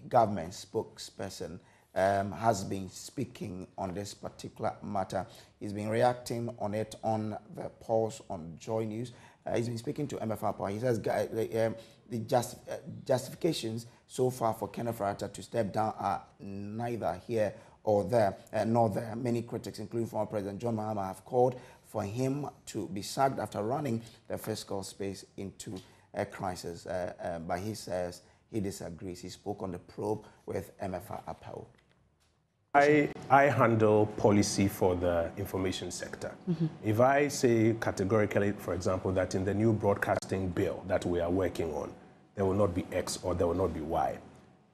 government spokesperson has been speaking on this particular matter. He's been reacting on it on the Pulse on JoyNews. He's been speaking to MFR. He says the justifications so far for Ofori-Atta to step down are neither here or there, nor there. Many critics, including former President John Mahama, have called for him to be sacked after running the fiscal space into a crisis. But he says he disagrees. He spoke on the probe with MFR Appel. I handle policy for the information sector. If I say categorically, for example, that in the new broadcasting bill that we are working on, there will not be X or there will not be Y,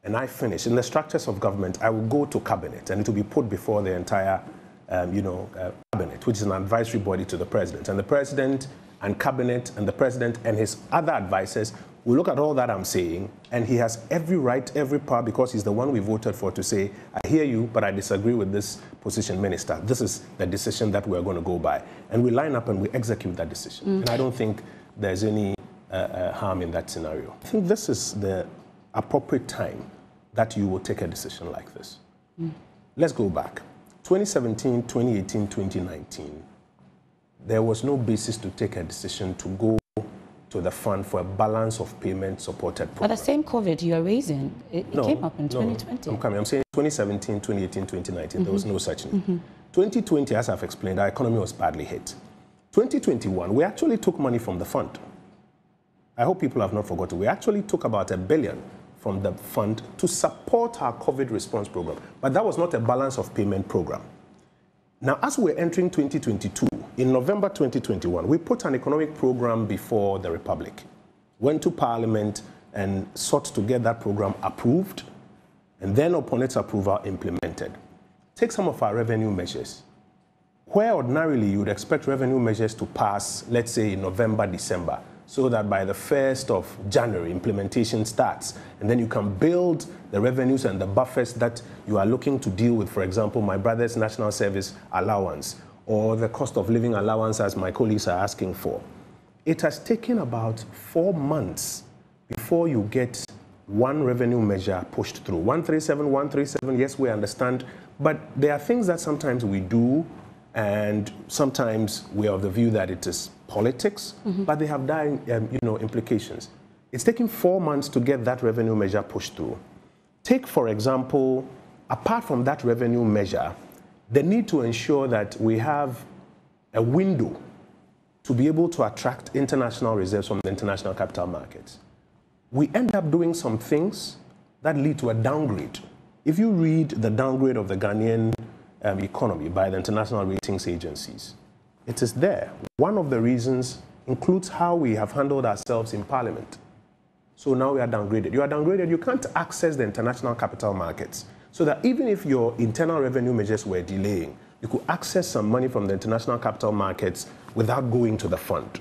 and I finish, in the structures of government, I will go to cabinet and it will be put before the entire cabinet, which is an advisory body to the president. And the president and cabinet and the president and his other advisors will look at all that I'm saying, and he has every right, every power, because he's the one we voted for, to say, I hear you, but I disagree with this position, minister. This is the decision that we're going to go by. And we line up and we execute that decision. And I don't think there's any harm in that scenario. I think this is the appropriate time that you will take a decision like this. Let's go back. 2017, 2018, 2019, there was no basis to take a decision to go to the fund for a balance of payment supported program. But the same COVID you're raising, it came up in 2020. I'm saying 2017, 2018, 2019, there was no such need. 2020, as I've explained, our economy was badly hit. 2021, we actually took money from the fund. I hope people have not forgotten. We actually took about $1 billion from the fund to support our COVID response program. But that was not a balance of payment program. Now, as we're entering 2022, in November 2021, we put an economic program before the Republic, went to Parliament and sought to get that program approved, and then upon its approval, implemented. Take some of our revenue measures. Where ordinarily you would expect revenue measures to pass, let's say in November, December, so that by the 1st of January, implementation starts, and then you can build the revenues and the buffers that you are looking to deal with, for example, my brother's national service allowance, or the cost of living allowance, as my colleagues are asking for. It has taken about 4 months before you get one revenue measure pushed through. 137, 137, yes, we understand, but there are things that sometimes we do, and sometimes we are of the view that it is politics, but they have implications. It's taking 4 months to get that revenue measure pushed through. Take, for example, apart from that revenue measure, the need to ensure that we have a window to be able to attract international reserves from the international capital markets. We end up doing some things that lead to a downgrade. If you read the downgrade of the Ghanaian economy by the international ratings agencies, it is there. One of the reasons includes how we have handled ourselves in Parliament. So now we are downgraded. You are downgraded, you can't access the international capital markets. So that even if your internal revenue measures were delaying, you could access some money from the international capital markets without going to the fund.